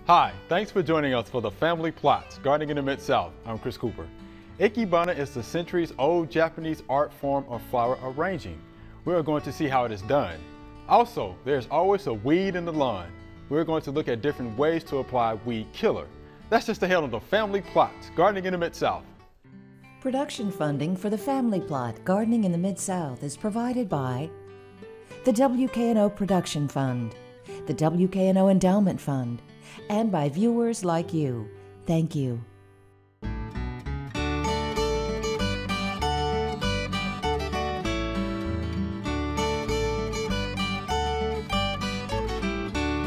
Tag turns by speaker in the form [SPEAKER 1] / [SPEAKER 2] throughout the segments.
[SPEAKER 1] Hi, thanks for joining us for the Family Plots, Gardening in the Mid-South. I'm Chris Cooper. Ikebana is the centuries-old Japanese art form of flower arranging. We are going to see how it is done. Also, there's always a weed in the lawn. We're going to look at different ways to apply weed killer. That's just ahead on the Family Plots, Gardening in the Mid-South.
[SPEAKER 2] Production funding for the Family Plot, Gardening in the Mid-South is provided by the WKNO Production Fund, the WKNO Endowment Fund, and by viewers like you. Thank you.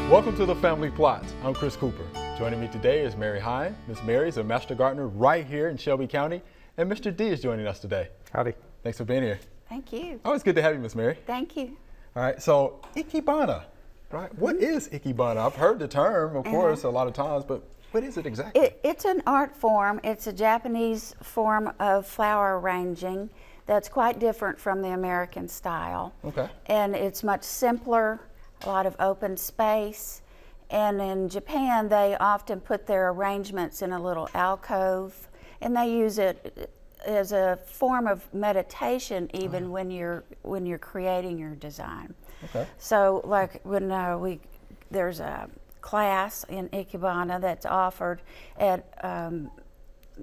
[SPEAKER 1] Welcome to the Family Plots. I'm Chris Cooper. Joining me today is Mary Hine. Miss Mary is a master gardener right here in Shelby County, and Mr. D is joining us today.
[SPEAKER 3] Howdy.
[SPEAKER 1] Thanks for being here.
[SPEAKER 4] Thank you.
[SPEAKER 1] Always good to have you, Miss Mary.
[SPEAKER 4] Thank you.
[SPEAKER 1] All right, so Ikebana, right? What is Ikebana? I've heard the term, of course, a lot of times, but what is it exactly?
[SPEAKER 4] It's an art form. It's a Japanese form of flower arranging that's quite different from the American style.
[SPEAKER 1] Okay.
[SPEAKER 4] And it's much simpler, a lot of open space. And in Japan, they often put their arrangements in a little alcove, and they use it as a form of meditation even when you're creating your design.
[SPEAKER 1] Okay.
[SPEAKER 4] So like when there's a class in Ikebana that's offered at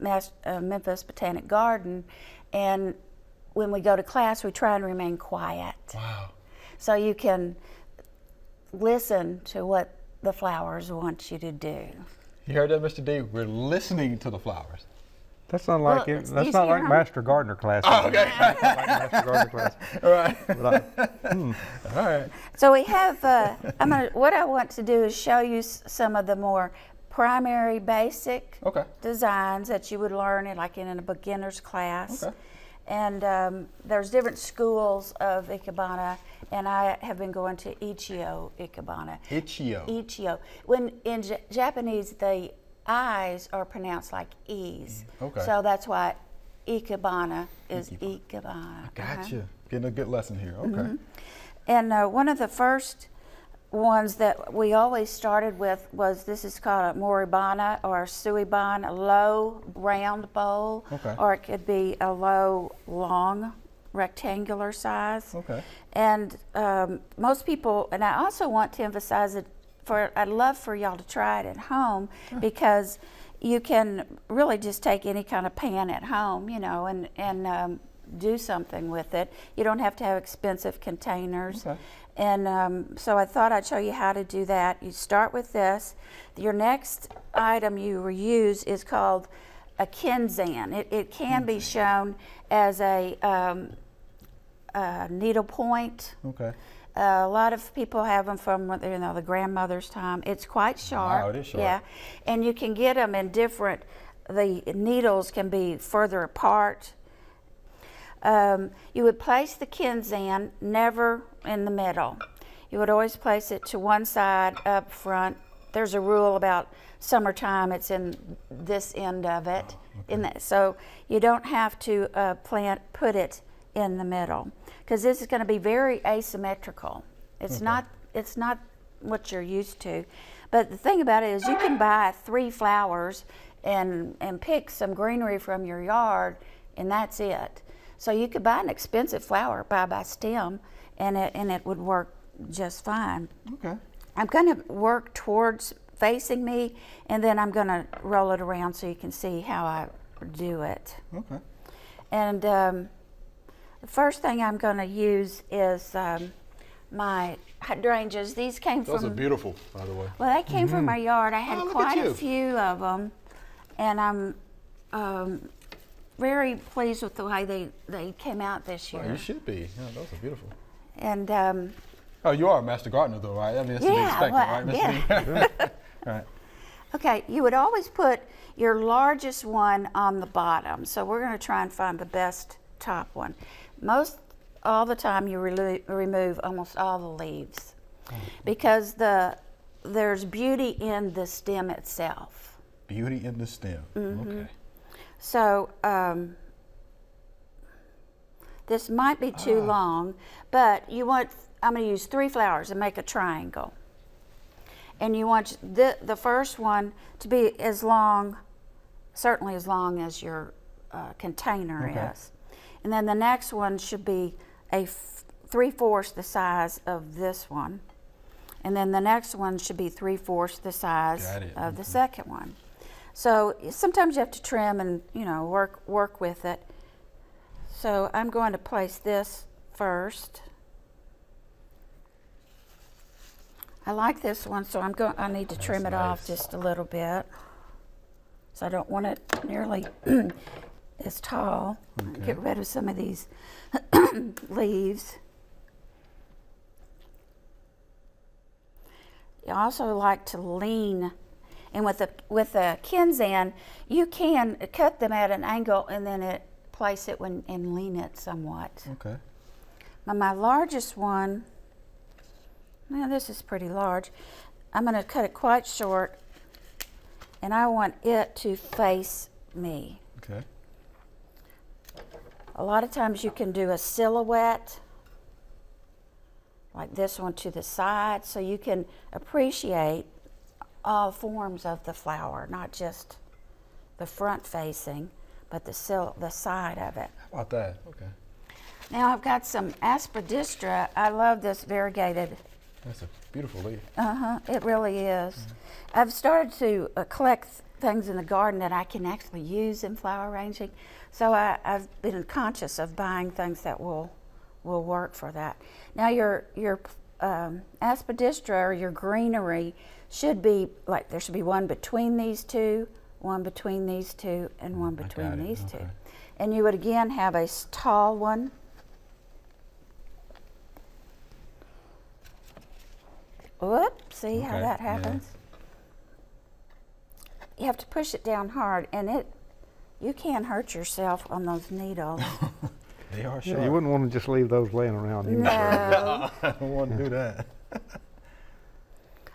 [SPEAKER 4] Memphis Botanic Garden, and when we go to class we try and remain quiet.
[SPEAKER 1] Wow.
[SPEAKER 4] So you can listen to what the flowers want you to do.
[SPEAKER 1] You heard that, Mr. D? We're listening to the flowers.
[SPEAKER 3] That's not like
[SPEAKER 4] Well,
[SPEAKER 3] it. That's not like Master Gardener class.
[SPEAKER 1] Oh, okay.
[SPEAKER 3] Like Master Gardener class.
[SPEAKER 1] All right.
[SPEAKER 3] But
[SPEAKER 1] All right.
[SPEAKER 4] So we have, what I want to do is show you some of the more primary basic designs that you would learn in a beginner's class.
[SPEAKER 1] Okay.
[SPEAKER 4] And there's different schools of Ikebana, and I have been going to Ichio Ikebana.
[SPEAKER 1] Ichio.
[SPEAKER 4] Ichio. When in Japanese, the I's are pronounced like E's.
[SPEAKER 1] Okay.
[SPEAKER 4] So that's why Ikebana is Ikebana.
[SPEAKER 1] Gotcha. Getting a good lesson here. Okay.
[SPEAKER 4] And one of the first ones that we always started with was, this is called a moribana or suiban, a low round bowl, or it could be a low long rectangular size.
[SPEAKER 1] Okay.
[SPEAKER 4] And most people, and I also want to emphasize it, I'd love for y'all to try it at home, because you can really just take any kind of pan at home, you know, and do something with it. You don't have to have expensive containers.
[SPEAKER 1] Okay.
[SPEAKER 4] And so I thought I'd show you how to do that. You start with this. Your next item you use is called a kinzan. It can be shown as a needle point.
[SPEAKER 1] Okay.
[SPEAKER 4] A lot of people have them from the grandmother's time. It's quite sharp.
[SPEAKER 1] Wow, it is sharp.
[SPEAKER 4] Yeah, and you can get them in different. The needles can be further apart. You would place the kinzan never in the middle. You would always place it to one side up front. There's a rule about summertime, it's in this end of it. So you don't have to put it in the middle, because this is going to be very asymmetrical. It's not what you're used to. But the thing about it is you can buy 3 flowers and pick some greenery from your yard, and that's it. So you could buy an expensive flower by stem, and it would work just fine. Okay. I'm going to work towards facing me, and then I'm going to roll it around so you can see how I do it. Okay. And the first thing I'm going to use is my hydrangeas. These came from...
[SPEAKER 1] Those are beautiful, by the way.
[SPEAKER 4] Well, they came from my yard. I had quite a few of them, and I'm very pleased with the way they came out this year.
[SPEAKER 1] Oh, you should be. Yeah, those are beautiful.
[SPEAKER 4] And
[SPEAKER 1] oh, you are a master gardener, though, right? I mean, that's to be expected, right, Mr. D? Right.
[SPEAKER 4] Okay, you would always put your largest one on the bottom. So we're going to try and find the best top one. All the time you remove almost all the leaves, because there's beauty in the stem itself.
[SPEAKER 1] Beauty in the stem. Okay.
[SPEAKER 4] So this might be too long, but I'm going to use 3 flowers and make a triangle. And you want the first one to be as long, certainly as long as your container is. And then the next one should be 3/4 the size of this one. And then the next one should be 3/4 the size of the second one. So sometimes you have to trim and, you know, work with it. So I'm going to place this first. I like this one, so I need to trim it off just a little bit. So I don't want it nearly as tall. Get rid of some of these leaves. You also like to lean, and with a Kinzan, you can cut them at an angle and then place it and lean it somewhat.
[SPEAKER 1] Okay.
[SPEAKER 4] Now my largest one, now this is pretty large. I'm going to cut it quite short, and I want it to face me.
[SPEAKER 1] Okay.
[SPEAKER 4] A lot of times you can do a silhouette, like this one to the side, so you can appreciate all forms of the flower, not just the front facing, but the side of it.
[SPEAKER 1] How about that? Okay.
[SPEAKER 4] Now I've got some aspidistra. I love this variegated.
[SPEAKER 1] That's a beautiful leaf.
[SPEAKER 4] It really is. I've started to collect things in the garden that I can actually use in flower arranging. So I've been conscious of buying things that will work for that. Now your aspidistra, or your greenery, should be like, there should be one between these two, one between these two, and one between these two. And you would again have a tall one. Whoop, see how that happens? You have to push it down hard, and you can hurt yourself on those needles.
[SPEAKER 1] They are
[SPEAKER 3] Yeah,
[SPEAKER 1] sharp.
[SPEAKER 3] you wouldn't want to just leave those laying around.
[SPEAKER 4] No.
[SPEAKER 1] I don't want to do that.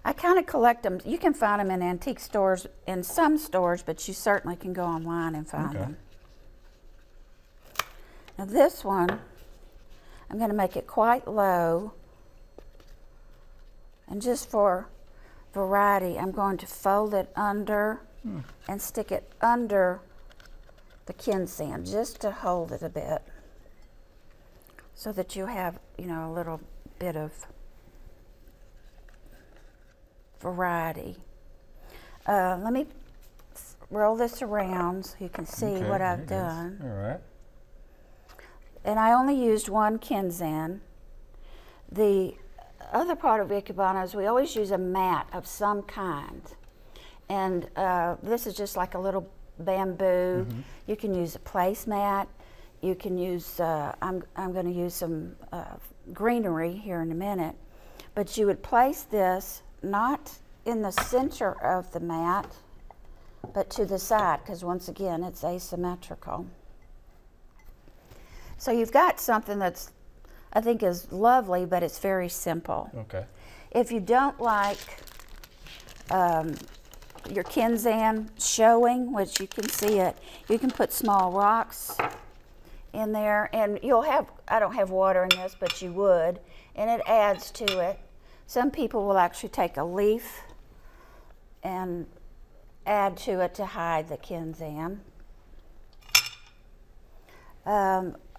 [SPEAKER 4] I kind of collect them. You can find them in antique stores, in some stores, but you certainly can go online and find them. Now this one, I'm going to make it quite low. And just for variety, I'm going to fold it under and stick it under the Kinzan, just to hold it a bit, so that you have, you know, a little bit of variety. Let me roll this around so you can see what I've done.
[SPEAKER 1] All right.
[SPEAKER 4] And I only used one Kinzan. The other part of Ikebana is we always use a mat of some kind. And this is just like a little bamboo. You can use a placemat. You can use, I'm going to use some greenery here in a minute. But you would place this not in the center of the mat, but to the side, because once again, it's asymmetrical. So you've got something that's, I think, is lovely, but it's very simple.
[SPEAKER 1] Okay.
[SPEAKER 4] If you don't like your Kinzan showing, which you can see it, you can put small rocks in there, and you'll have, I don't have water in this, but you would, and it adds to it. Some people will actually take a leaf and add to it to hide the Kinzan.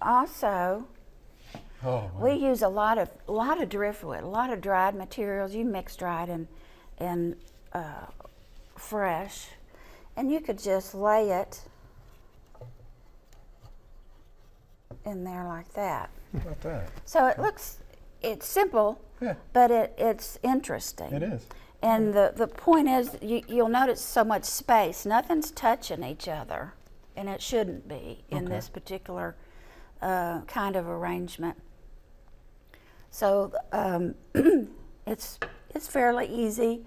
[SPEAKER 4] Also, we use a lot of driftwood, a lot of dried materials. You mix dried and fresh, and you could just lay it in there like that.
[SPEAKER 1] How about that?
[SPEAKER 4] So it looks, it's simple, but it's interesting.
[SPEAKER 1] It is.
[SPEAKER 4] And the point is, you'll notice so much space. Nothing's touching each other, and it shouldn't be in this particular kind of arrangement. So it's fairly easy.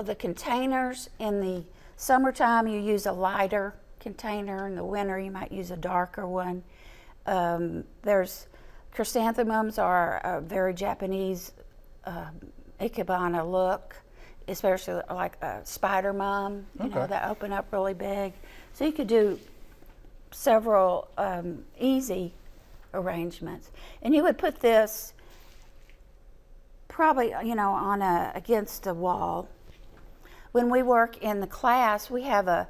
[SPEAKER 4] The containers, in the summertime you use a lighter container. In the winter you might use a darker one. There's chrysanthemums are a very Japanese Ikebana look, especially like a spider mum, you know, that open up really big. So you could do several easy arrangements. And you would put this probably, on against a wall. When we work in the class, we have a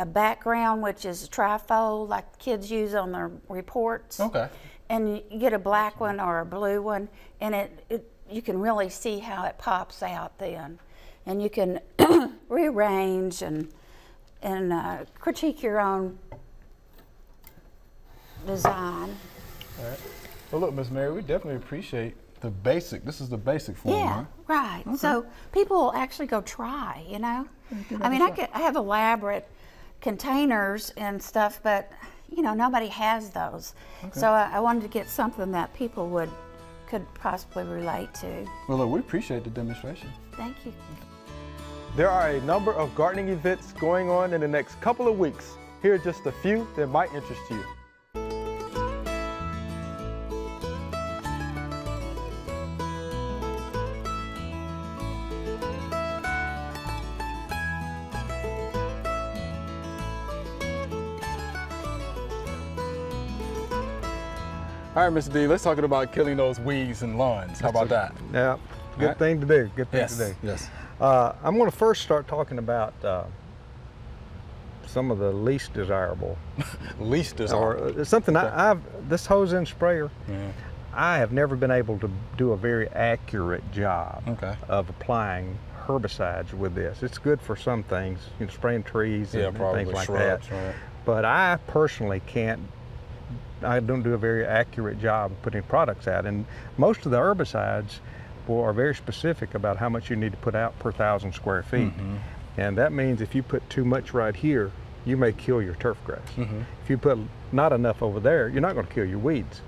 [SPEAKER 4] background which is a trifold like kids use on their reports.
[SPEAKER 1] Okay.
[SPEAKER 4] And you get a black one or a blue one, and you can really see how it pops out then. And you can rearrange and critique your own design.
[SPEAKER 1] All right. Well, look, Miss Mary, we definitely appreciate the basic. This is the basic form,
[SPEAKER 4] Yeah, right.
[SPEAKER 1] Okay.
[SPEAKER 4] So people will actually go try, I mean, I have elaborate containers and stuff, but nobody has those. Okay. So I wanted to get something that people could possibly relate to.
[SPEAKER 1] Well, look, we appreciate the demonstration.
[SPEAKER 4] Thank you.
[SPEAKER 1] There are a number of gardening events going on in the next couple of weeks. Here are just a few that might interest you. All right, Mr. D, let's talk about killing those weeds and lawns. How about that?
[SPEAKER 3] Yeah, good thing to do. Good thing to do.
[SPEAKER 1] Yes.
[SPEAKER 3] I'm going to first start talking about some of the least desirable.
[SPEAKER 1] Least desirable.
[SPEAKER 3] Or something this hose end sprayer.
[SPEAKER 1] Yeah.
[SPEAKER 3] I have never been able to do a very accurate job of applying herbicides with this. It's good for some things, spraying trees and things like
[SPEAKER 1] shrubs,
[SPEAKER 3] that.
[SPEAKER 1] Right.
[SPEAKER 3] But I personally I don't do a very accurate job of putting products out. And most of the herbicides are very specific about how much you need to put out per 1,000 square feet.
[SPEAKER 1] Mm-hmm.
[SPEAKER 3] And that means if you put too much right here, you may kill your turf grass. Mm-hmm. If you put not enough over there, you're not going to kill your weeds.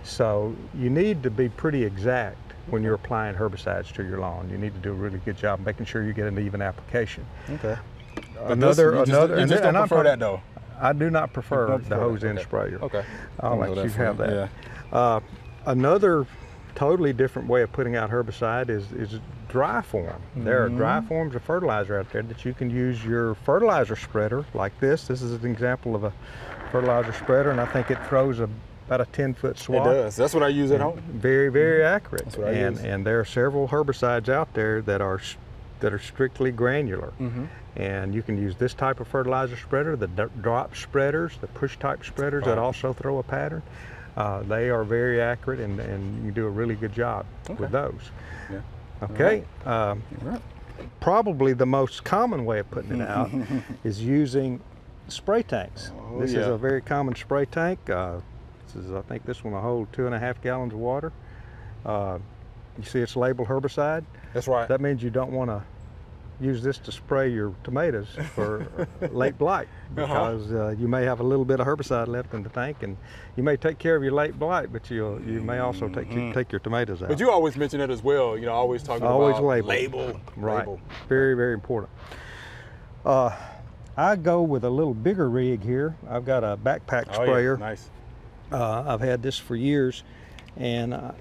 [SPEAKER 3] So you need to be pretty exact when you're applying herbicides to your lawn. You need to do a really good job making sure you get an even application.
[SPEAKER 1] Okay.
[SPEAKER 3] You just don't
[SPEAKER 1] prefer that though?
[SPEAKER 3] I do not prefer the hose end sprayer.
[SPEAKER 1] Okay.
[SPEAKER 3] I'll let you have that. Yeah. Another totally different way of putting out herbicide is dry form. Mm-hmm. There are dry forms of fertilizer out there that you can use your fertilizer spreader like this. This is an example of a fertilizer spreader, and I think it throws about a 10-foot swath.
[SPEAKER 1] It does. That's what I use at home.
[SPEAKER 3] Very, very accurate.
[SPEAKER 1] That's what I use.
[SPEAKER 3] And there are several herbicides out there that are strictly granular. Mm-hmm. And you can use this type of fertilizer spreader, the drop spreaders, the push type spreaders that also throw a pattern. They are very accurate, and you can do a really good job with those. Yeah. Okay. Right. Probably the most common way of putting it out is using spray tanks. This is a very common spray tank. I think this one will hold 2.5 gallons of water. You see it's labeled herbicide.
[SPEAKER 1] That's right.
[SPEAKER 3] That means you don't want to use this to spray your tomatoes for late blight, because you may have a little bit of herbicide left in the tank, and you may take care of your late blight, but you may also take your tomatoes out.
[SPEAKER 1] But you always mention it as well. Always talking about label.
[SPEAKER 3] Right.
[SPEAKER 1] Label.
[SPEAKER 3] Very, very important. I go with a little bigger rig here. I've got a backpack sprayer.
[SPEAKER 1] Yeah. Nice.
[SPEAKER 3] I've had this for years, and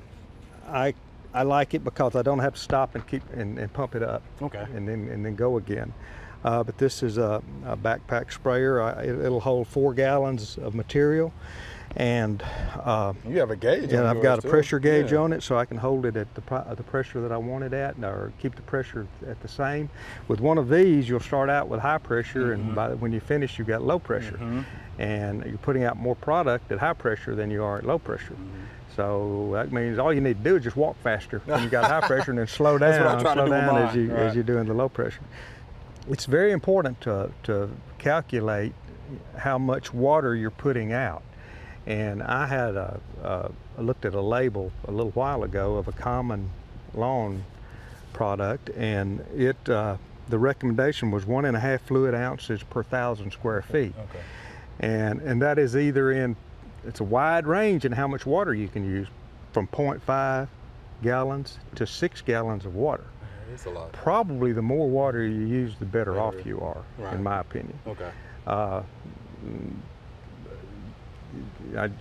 [SPEAKER 3] I like it because I don't have to stop and keep and pump it up. Okay. And then go again. But this is a backpack sprayer. It'll hold 4 gallons of material, and
[SPEAKER 1] you have a gauge.
[SPEAKER 3] And I've got a pressure gauge on it, so I can hold it at the pressure that I want it at, or keep the pressure at the same. With one of these, you'll start out with high pressure, and when you finish, you've got low pressure, and you're putting out more product at high pressure than you are at low pressure. So that means all you need to do is just walk faster when you got high pressure, and then slow down, as you're doing the low pressure. It's very important to calculate how much water you're putting out. And I had looked at a label a little while ago of a common lawn product, and the recommendation was 1.5 fluid ounces per 1,000 square feet. Okay. And that is it's a wide range in how much water you can use, from 0.5 gallons to 6 gallons of water.
[SPEAKER 1] That's a lot.
[SPEAKER 3] Probably the more water you use, the better off you are, in my opinion. Okay.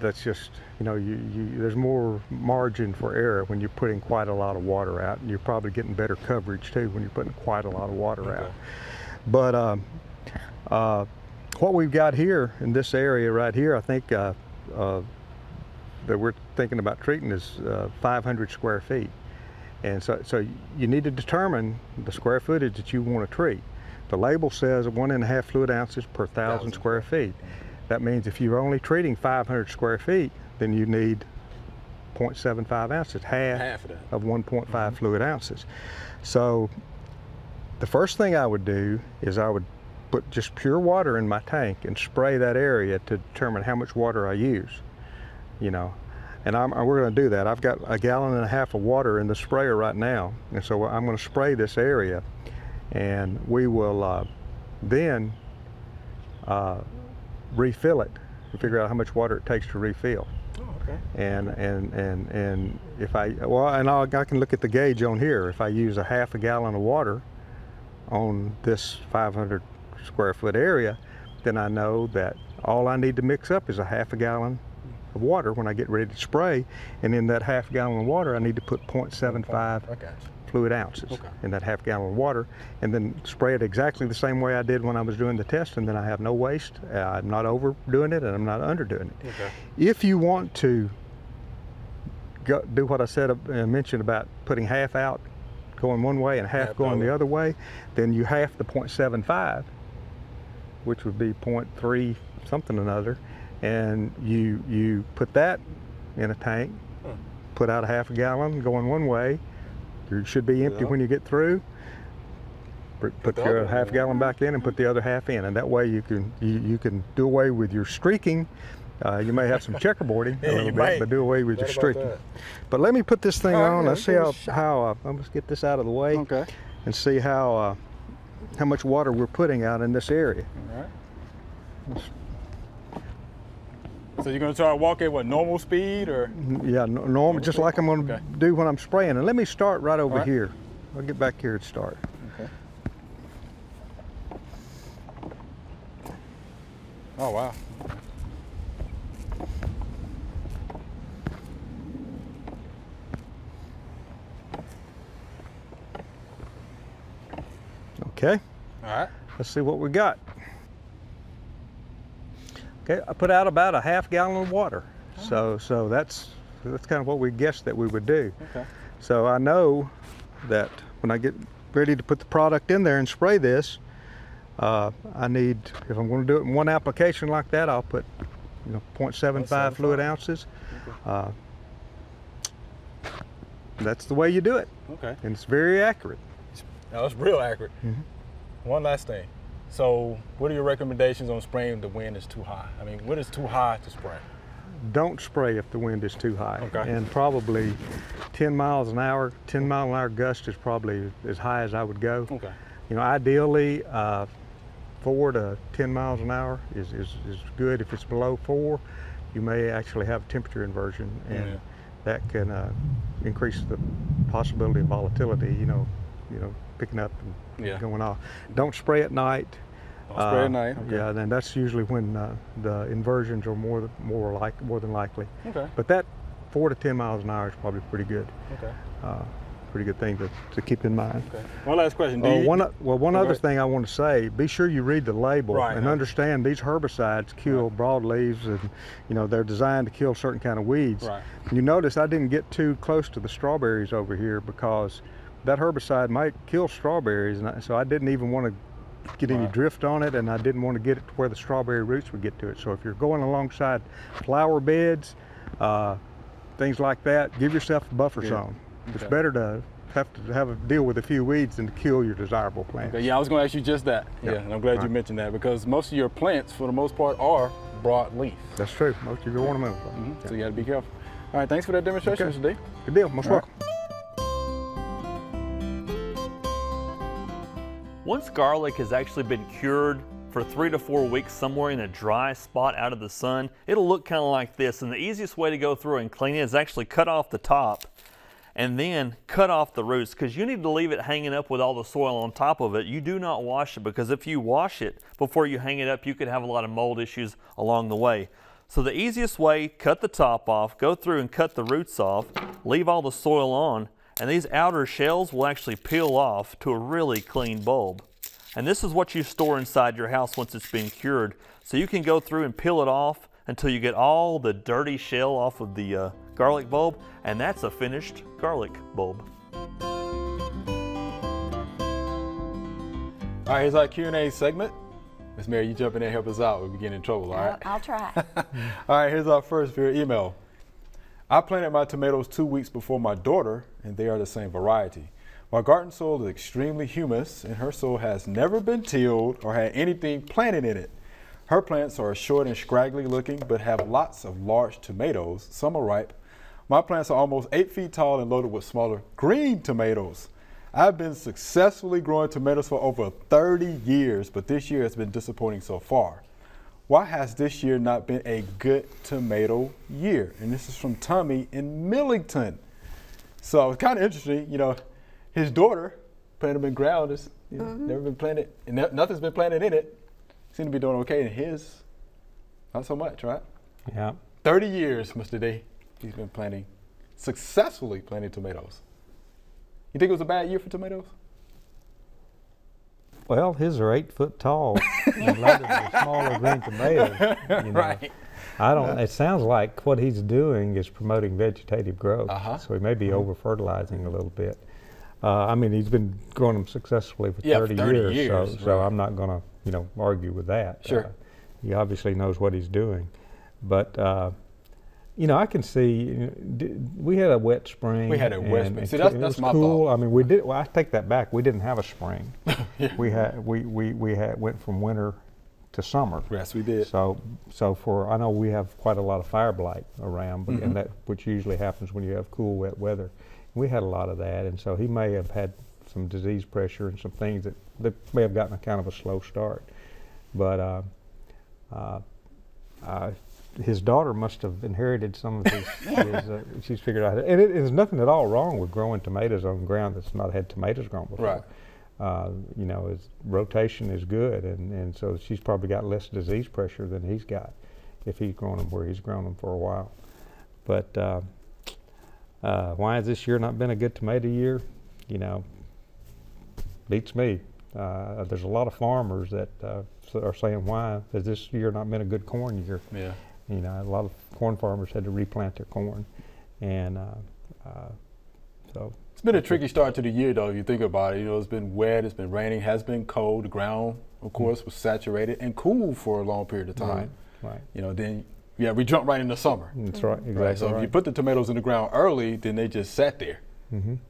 [SPEAKER 3] That's just, there's more margin for error when you're putting quite a lot of water out, and you're probably getting better coverage too when you're putting quite a lot of water out. But what we've got here in this area right here, I think that we're thinking about treating is 500 square feet. And so you need to determine the square footage that you want to treat. The label says 1.5 fluid ounces per 1,000 square feet. That means if you're only treating 500 square feet, then you need 0.75 ounces, half of 1.5 fluid ounces. So the first thing I would do is I would put just pure water in my tank and spray that area to determine how much water I use, you know. And we're going to do that. I've got 1.5 gallons of water in the sprayer right now, and so I'm going to spray this area, and we will then refill it and figure out how much water it takes to refill.
[SPEAKER 1] Oh, okay.
[SPEAKER 3] And if I can look at the gauge on here. If I use 1/2 gallon of water on this 500 square foot area, then I know that all I need to mix up is 1/2 gallon of water when I get ready to spray, and in that 1/2 gallon of water I need to put 0.75 fluid ounces in that 1/2 gallon of water, and then spray it exactly the same way I did when I was doing the test, and then I have no waste. I'm not overdoing it and I'm not underdoing it.
[SPEAKER 1] Okay.
[SPEAKER 3] If you want to do what I said, mentioned about putting half out going one way and half going the other way, then you half the 0.75, which would be 0.3 something or another, and you put that in a tank, put out 1/2 gallon going one way. You should be empty when you get through. Put your 1/2 gallon back in and put the other half in, and that way you can do away with your streaking. You may have some checkerboarding a little bit, but do away with your streaking. But let me put this thing on. Let's see how let's get this out of the way, and see how much water we're putting out in this area.
[SPEAKER 1] All right. So you're going to try to walk at what, normal speed, or?
[SPEAKER 3] Yeah, normal, just like I'm going to do when I'm spraying. And let me start right over here. I'll get back here and start.
[SPEAKER 1] Okay. Oh, wow.
[SPEAKER 3] Okay.
[SPEAKER 1] All right.
[SPEAKER 3] Let's see what we got. Okay, I put out about 1/2 gallon of water. So that's kind of what we guessed that we would do.
[SPEAKER 1] Okay.
[SPEAKER 3] So I know that when I get ready to put the product in there and spray this, I need, if I'm going to do it in one application like that, I'll put 0.75 fluid ounces. That's the way you do it.
[SPEAKER 1] Okay.
[SPEAKER 3] And it's very accurate.
[SPEAKER 1] No, it's real accurate. One last thing. So what are your recommendations on spraying if the wind is too high? I mean, what is too high to spray?
[SPEAKER 3] Don't spray if the wind is too high.
[SPEAKER 1] Okay.
[SPEAKER 3] And probably 10 miles an hour, 10 mile an hour gust is probably as high as I would go.
[SPEAKER 1] Okay.
[SPEAKER 3] You know, ideally 4 to 10 miles an hour is good. If it's below 4, you may actually have temperature inversion, and that can increase the possibility of volatility, picking up and going off. Don't spray at night.
[SPEAKER 1] Don't spray at night. Okay.
[SPEAKER 3] Yeah, then that's usually when the inversions are more than likely.
[SPEAKER 1] Okay.
[SPEAKER 3] But that 4 to 10 miles an hour is probably pretty good.
[SPEAKER 1] Okay.
[SPEAKER 3] Pretty good thing to keep in mind.
[SPEAKER 1] Okay. One last question.
[SPEAKER 3] One other thing I want to say, be sure you read the label and understand these herbicides kill broadleaves, and they're designed to kill certain kind of weeds.
[SPEAKER 1] Right.
[SPEAKER 3] You notice I didn't get too close to the strawberries over here because that herbicide might kill strawberries, and so I didn't even want to get any drift on it, and I didn't want to get it to where the strawberry roots would get to it. So if you're going alongside flower beds, things like that, give yourself a buffer zone. It's better to have a deal with a few weeds than to kill your desirable plants.
[SPEAKER 1] Okay, yeah, I was going to ask you just that. Yeah, and I'm glad you mentioned that, because most of your plants, for the most part, are broadleaf.
[SPEAKER 3] That's true. Most of your ornamentals.
[SPEAKER 1] So you got to be careful. All right, thanks for that demonstration, Mr. D.
[SPEAKER 3] Good deal. Most welcome.
[SPEAKER 5] Once garlic has actually been cured for 3 to 4 weeks somewhere in a dry spot out of the sun, it'll look kind of like this. And the easiest way to go through and clean it is actually cut off the top and then cut off the roots, because you need to leave it hanging up with all the soil on top of it. You do not wash it, because if you wash it before you hang it up, you could have a lot of mold issues along the way. So the easiest way, cut the top off, go through and cut the roots off, leave all the soil on, and these outer shells will actually peel off to a really clean bulb. And this is what you store inside your house once it's been cured. So you can go through and peel it off until you get all the dirty shell off of the garlic bulb, and that's a finished garlic bulb.
[SPEAKER 1] All right, here's our Q&A segment. Miss Mary, you jump in there and help us out. We'll be getting in trouble, all right?
[SPEAKER 4] I'll try.
[SPEAKER 1] All right, here's our first via email. I planted my tomatoes 2 weeks before my daughter, and they are the same variety. My garden soil is extremely humous, and her soil has never been tilled or had anything planted in it. Her plants are short and scraggly looking, but have lots of large tomatoes. Some are ripe. My plants are almost 8 feet tall and loaded with smaller green tomatoes. I've been successfully growing tomatoes for over 30 years, but this year has been disappointing so far. Why has this year not been a good tomato year? And this is from Tommy in Millington. So it's kind of interesting, you know, his daughter planted them in ground. It's never been planted, and nothing's been planted in it. Seem to be doing okay, and his, not so much, right?
[SPEAKER 3] Yeah.
[SPEAKER 1] 30 years, Mr. D, he's been successfully planting tomatoes. You think it was a bad year for tomatoes?
[SPEAKER 3] Well, his are 8 foot tall and loaded with smaller green tomatoes. You know.
[SPEAKER 1] Right.
[SPEAKER 3] I don't. It sounds like what he's doing is promoting vegetative growth. So he may be over fertilizing a little bit. I mean, he's been growing them successfully for 30 years. So I'm not going to, you know, argue with that.
[SPEAKER 1] Sure.
[SPEAKER 3] He obviously knows what he's doing, but. You know, I can see. We had a wet spring.
[SPEAKER 1] We had a wet spring. See, that's my
[SPEAKER 3] cool.
[SPEAKER 1] fault.
[SPEAKER 3] I mean, we did. Well, I take that back. We didn't have a spring. We went from winter to summer.
[SPEAKER 1] Yes, we did.
[SPEAKER 3] So I know we have quite a lot of fire blight around, but and that which usually happens when you have cool, wet weather. We had a lot of that, and so he may have had some disease pressure and some things that may have gotten a kind of a slow start, but. His daughter must have inherited some of his, she's figured out, and there's nothing at all wrong with growing tomatoes on ground that's not had tomatoes grown before. Right. You know, his rotation is good, and so she's probably got less disease pressure than he's got if he's grown them where he's grown them for a while. But why has this year not been a good tomato year? You know, beats me. There's a lot of farmers that are saying, why has this year not been a good corn year? Yeah. You know, a lot of corn farmers had to replant their corn, and so.
[SPEAKER 1] It's been a tricky start to the year, though, if you think about it. You know, it's been wet, it's been raining, has been cold. The ground, of course, was saturated and cool for a long period of time.
[SPEAKER 3] Right.
[SPEAKER 1] You know, then, yeah, we jumped right into summer.
[SPEAKER 3] That's right, exactly
[SPEAKER 1] right. So if you put the tomatoes in the ground early, then they just sat there,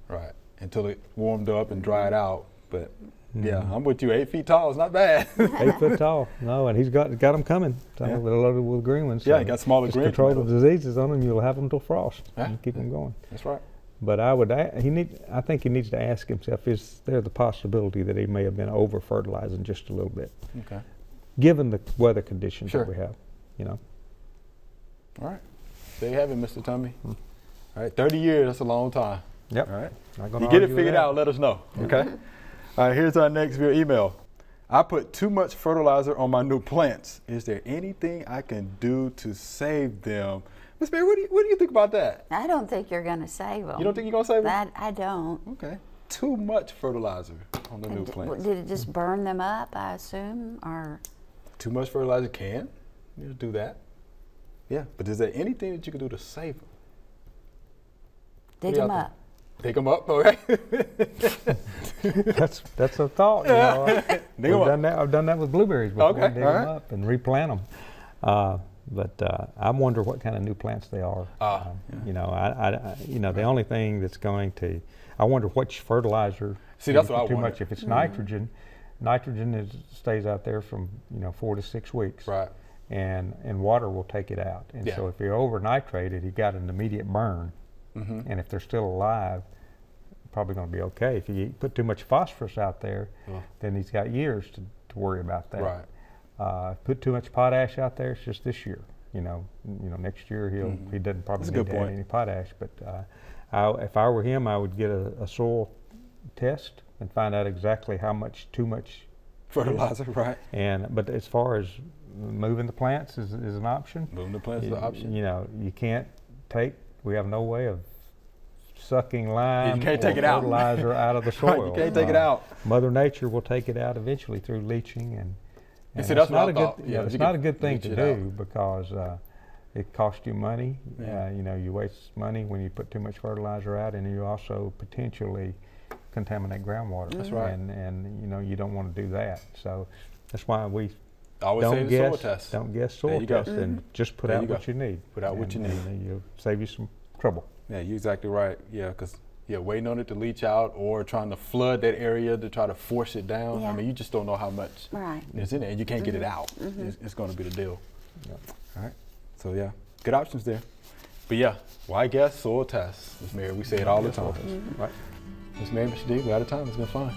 [SPEAKER 1] right, until it warmed up and dried out. But yeah, I'm with you. 8 feet tall is not bad.
[SPEAKER 3] 8 foot tall. No, and he's got them coming. They're loaded with green ones.
[SPEAKER 1] So yeah, he got smaller green.
[SPEAKER 3] Just control the diseases on them. You'll have them till frost. And keep them going.
[SPEAKER 1] That's right.
[SPEAKER 3] But I think he needs to ask himself: is there the possibility that he may have been over fertilizing just a little bit? Okay. Given the weather conditions that we have, you know.
[SPEAKER 1] All right. There you have it, Mr. Tommy. All right, 30 years. That's a long time.
[SPEAKER 3] Yep.
[SPEAKER 1] All right. You get it figured out. Let us know. Okay. All right, here's our next via email. I put too much fertilizer on my new plants. Is there anything I can do to save them? Miss Mary, what do you think about that?
[SPEAKER 4] I don't think you're going to save them.
[SPEAKER 1] You don't think you're going to save them?
[SPEAKER 4] I don't.
[SPEAKER 1] Okay. Too much fertilizer on the new plants.
[SPEAKER 4] Did it just burn them up, I assume, or?
[SPEAKER 1] Too much fertilizer can do that. Yeah, but is there anything that you can do to save them?
[SPEAKER 4] Dig them up.
[SPEAKER 1] Dig them up, okay.
[SPEAKER 3] That's a thought. You know, I've done that with blueberries before.
[SPEAKER 1] Okay,
[SPEAKER 3] dig them up and replant them. But I wonder what kind of new plants they are. You know, the only thing that's going to, I wonder which fertilizer.
[SPEAKER 1] See, that's what I
[SPEAKER 3] too
[SPEAKER 1] wonder.
[SPEAKER 3] much. If it's nitrogen, stays out there from 4 to 6 weeks.
[SPEAKER 1] Right.
[SPEAKER 3] And water will take it out. And so if you over nitrate it, you got an immediate burn. And if they're still alive, probably going to be okay. If you put too much phosphorus out there, then he's got years to worry about that. Right. Put too much potash out there, it's just this year. You know, next year he doesn't probably need to add any potash. But if I were him, I would get a soil test and find out exactly how much too much
[SPEAKER 1] fertilizer, right?
[SPEAKER 3] But as far as moving the plants is an option.
[SPEAKER 1] Moving the plants is an option.
[SPEAKER 3] You know, you can't take. We have no way of sucking lime
[SPEAKER 1] you can't
[SPEAKER 3] or
[SPEAKER 1] take it
[SPEAKER 3] fertilizer out of the soil.
[SPEAKER 1] You can't take it out.
[SPEAKER 3] Mother Nature will take it out eventually through leaching, and
[SPEAKER 1] see, that's not a good.
[SPEAKER 3] It's not a good thing to do because it costs you money. You know, you waste money when you put too much fertilizer out, and you also potentially contaminate groundwater.
[SPEAKER 1] That's right.
[SPEAKER 3] And you know, you don't want to do that. So that's why we
[SPEAKER 1] always say
[SPEAKER 3] don't
[SPEAKER 1] the soil
[SPEAKER 3] guess,
[SPEAKER 1] test.
[SPEAKER 3] don't guess soil test, and just put
[SPEAKER 1] There
[SPEAKER 3] out
[SPEAKER 1] you go.
[SPEAKER 3] what you need.
[SPEAKER 1] Put out what you need.
[SPEAKER 3] And you'll save you some trouble.
[SPEAKER 1] Yeah, you're exactly right. Yeah, because waiting on it to leach out or trying to flood that area to try to force it down.
[SPEAKER 4] Yeah.
[SPEAKER 1] I mean, you just don't know how much
[SPEAKER 4] Right.
[SPEAKER 1] is in it, and you can't get it out. It's going to be the deal.
[SPEAKER 3] Yeah.
[SPEAKER 1] All right. So yeah, good options there. But yeah, why guess soil tests, Ms. Mary? We say it all the time.
[SPEAKER 3] Right.
[SPEAKER 1] Ms. Mary, Mr. D, we're out of time. It's been fun.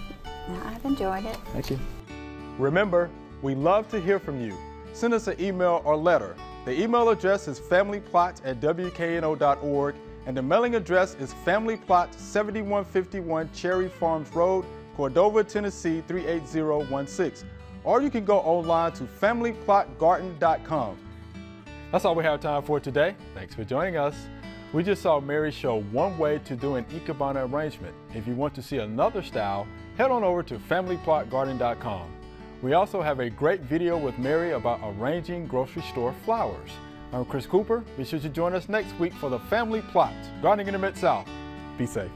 [SPEAKER 4] I've enjoyed it.
[SPEAKER 1] Thank you. Remember, we love to hear from you. Send us an email or letter. The email address is familyplot@wkno.org, and the mailing address is Family Plot 7151 Cherry Farms Road, Cordova, Tennessee 38016. Or you can go online to familyplotgarden.com. That's all we have time for today. Thanks for joining us. We just saw Mary show one way to do an Ikebana arrangement. If you want to see another style, head on over to familyplotgarden.com. We also have a great video with Mary about arranging grocery store flowers. I'm Chris Cooper. Be sure to join us next week for the Family Plot, Gardening in the Mid-South. Be safe.